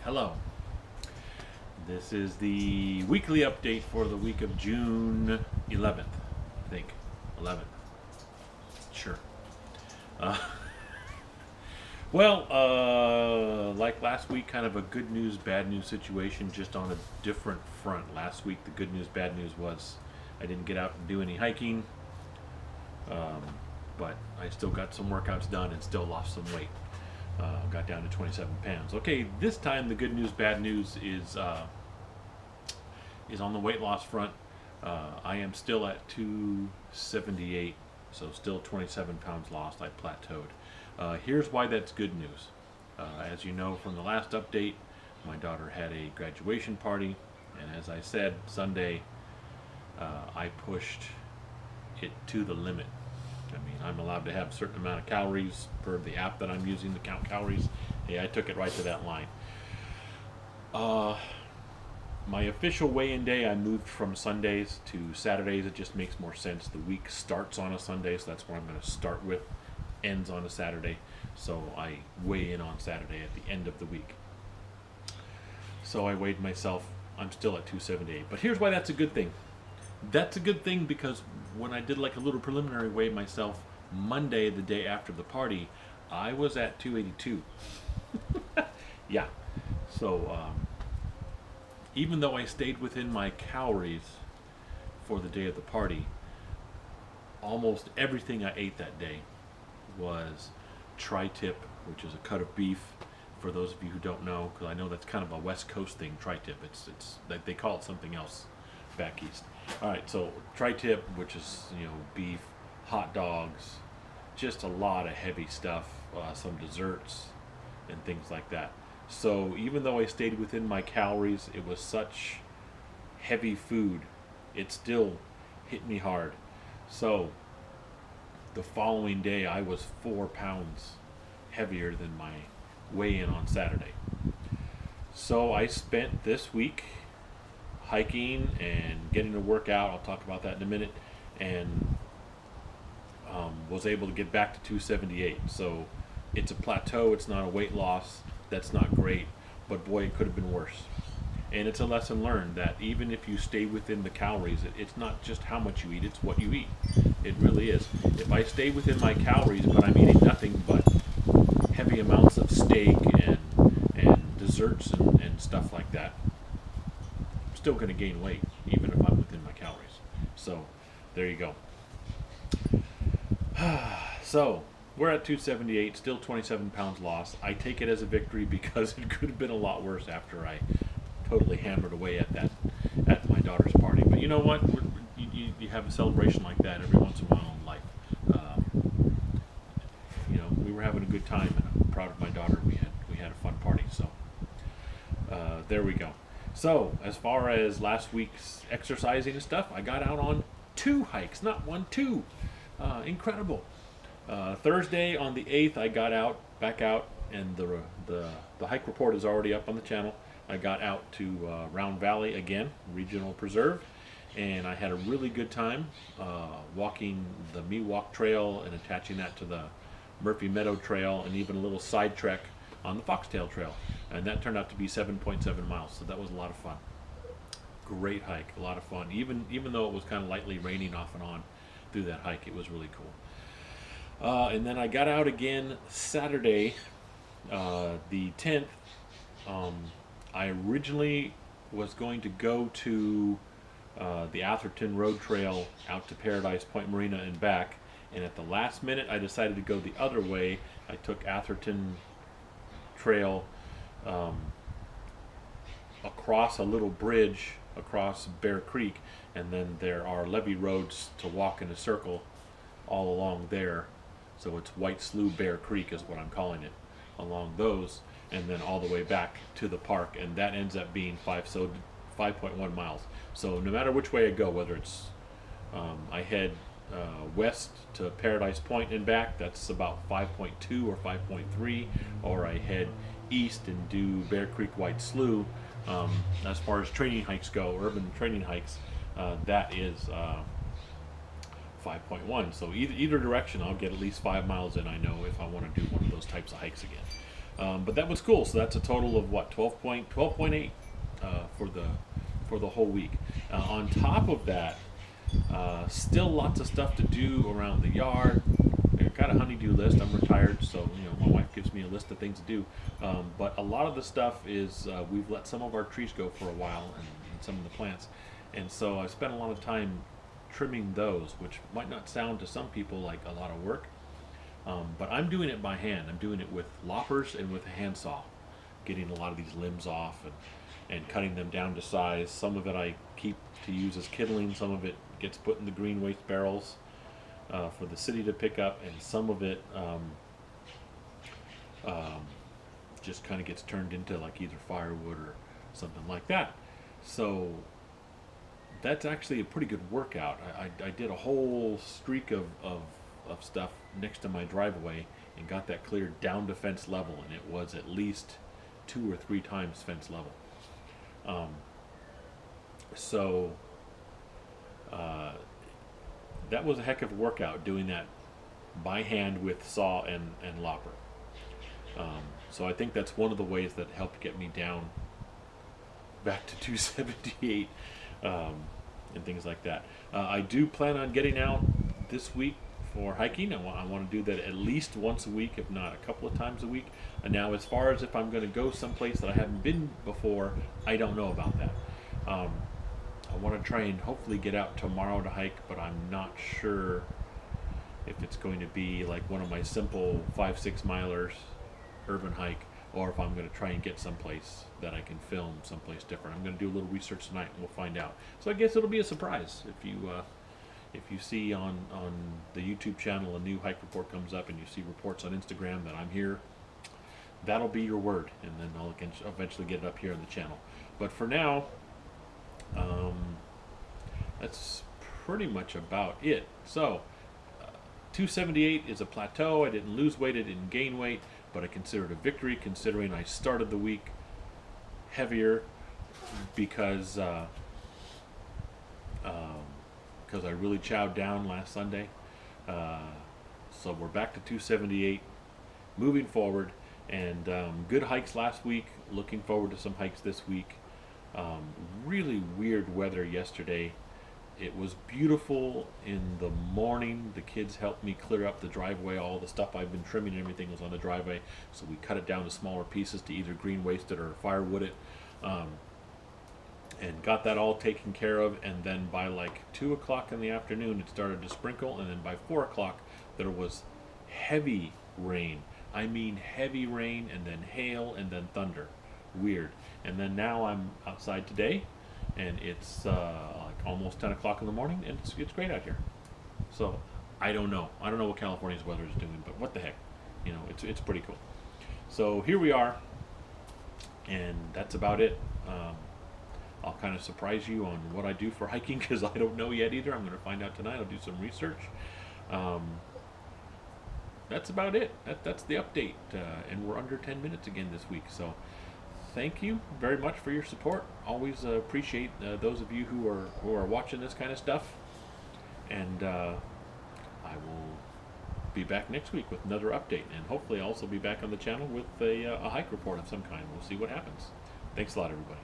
Hello. This is the weekly update for the week of June 11th, I think. 11th. Sure. Uh, like last week, kind of a good news, bad news situation, just on a different front. Last week, the good news, bad news was I didn't get out and do any hiking, um, but I still got some workouts done and still lost some weight. Got down to 27 pounds. Okay, this time the good news, bad news is on the weight loss front. I am still at 278, so still 27 pounds lost. I plateaued. Here's why that's good news. As you know from the last update, my daughter had a graduation party, and as I said, Sunday I pushed it to the limit. I mean, I'm allowed to have a certain amount of calories per the app that I'm using to count calories. Hey, I took it right to that line. My official weigh-in day, I moved from Sundays to Saturdays. It just makes more sense. The week starts on a Sunday, so that's what I'm going to start with. Ends on a Saturday, so I weigh in on Saturday at the end of the week. So I weighed myself. I'm still at 278. But here's why that's a good thing. That's a good thing because when I did like a little preliminary weigh myself Monday, the day after the party, I was at 282. Yeah. So even though I stayed within my calories for the day of the party, almost everything I ate that day was tri-tip, which is a cut of beef. For those of you who don't know, because I know that's kind of a West Coast thing, tri-tip. It's like they call it something else back east. All right, so tri-tip, which is beef, hot dogs, just a lot of heavy stuff, some desserts and things like that. So even though I stayed within my calories, it was such heavy food, it still hit me hard. So the following day, I was 4 pounds heavier than my weigh-in on Saturday. So I spent this week hiking and getting to work out. I'll talk about that in a minute. And was able to get back to 278. So it's a plateau. It's not a weight loss. That's not great. But boy, it could have been worse. And it's a lesson learned that even if you stay within the calories, it's not just how much you eat, it's what you eat. It really is. If I stay within my calories, but I'm eating nothing but heavy amounts of steak and desserts and stuff like that, I'm still going to gain weight, even if I'm within my calories. So there you go. So we're at 278, still 27 pounds lost. I take it as a victory because it could have been a lot worse after I totally hammered away at my daughter's party. But you know what? You have a celebration like that every once in a while in life. We were having a good time, and I'm proud of my daughter. We had a fun party. So there we go. So as far as last week's exercising and stuff, I got out on 2 hikes, not 1, 2. Incredible. Thursday on the 8th, I got back out, and the hike report is already up on the channel. I got out to Round Valley again, Regional Preserve, and I had a really good time walking the Miwok Trail and attaching that to the Murphy Meadow Trail, and even a little side trek on the Foxtail Trail, and that turned out to be 7.7 miles, so that was a lot of fun. Great hike, a lot of fun. Even though it was kind of lightly raining off and on through that hike, it was really cool. And then I got out again Saturday, the 10th. I originally was going to go to the Atherton Road Trail out to Paradise Point Marina and back, and at the last minute I decided to go the other way. I took Atherton Trail across a little bridge across Bear Creek, and then there are levee roads to walk in a circle all along there. So it's White Slough Bear Creek is what I'm calling it, along those, and then all the way back to the park, and that ends up being 5.1 miles. So no matter which way I go, whether it's I head west to Paradise Point and back, that's about 5.2 or 5.3, or I head east and do Bear Creek White Slough. As far as training hikes go, urban training hikes, that is 5.1. So either direction, I'll get at least 5 miles in, I know, if I want to do one of those types of hikes again. But that was cool. So that's a total of what, 12.8 for the whole week. On top of that, still lots of stuff to do around the yard. I've got a honeydew list. I'm retired, so my wife gives me a list of things to do. But a lot of the stuff is we've let some of our trees go for a while, and some of the plants, and so I've spent a lot of time trimming those, which might not sound to some people like a lot of work. But I'm doing it by hand. I'm doing it with loppers and with a handsaw, getting a lot of these limbs off and cutting them down to size. Some of it I keep to use as kindling. Some of it gets put in the green waste barrels for the city to pick up, and some of it just kind of gets turned into like either firewood or something like that. So that's actually a pretty good workout. I did a whole streak of stuff next to my driveway and got that cleared down to fence level, and it was at least 2 or 3 times fence level. So that was a heck of a workout, doing that by hand with saw and lopper. So I think that's one of the ways that helped get me down back to 278 and things like that. I do plan on getting out this week for hiking. I want to do that at least once a week, if not a couple of times a week. And now, as far as if I'm going to go someplace that I haven't been before, I don't know about that. I want to try and hopefully get out tomorrow to hike, but I'm not sure if it's going to be like one of my simple 5-6 milers urban hike, or if I'm going to try and get someplace that I can film someplace different. I'm going to do a little research tonight, and we'll find out. So I guess it'll be a surprise if you see on the YouTube channel a new hike report comes up, and you see reports on Instagram that I'm here. That'll be your word, and then I'll eventually get it up here on the channel. But for now, that's pretty much about it. So 278 is a plateau. I didn't lose weight, I didn't gain weight, but I consider it a victory, considering I started the week heavier because I really chowed down last Sunday. So we're back to 278, moving forward, and good hikes last week. Looking forward to some hikes this week. Really weird weather yesterday. It was beautiful in the morning. The kids helped me clear up the driveway. All the stuff I've been trimming and everything was on the driveway, so we cut it down to smaller pieces to either green waste it or firewood it, and got that all taken care of. And then by like 2 o'clock in the afternoon it started to sprinkle, and then by 4 o'clock there was heavy rain. I mean heavy rain, and then hail, and then thunder. Weird. And then now I'm outside today, and it's like almost 10 o'clock in the morning, and it's great out here. So I don't know what California's weather is doing, but what the heck, it's pretty cool. So here we are, and that's about it. I'll kind of surprise you on what I do for hiking, because I don't know yet either. I'm going to find out tonight. I'll do some research. That's about it. That's the update, and we're under 10 minutes again this week. So thank you very much for your support. Always appreciate those of you who are watching this kind of stuff. And I will be back next week with another update, and hopefully also be back on the channel with a hike report of some kind. We'll see what happens. Thanks a lot, everybody.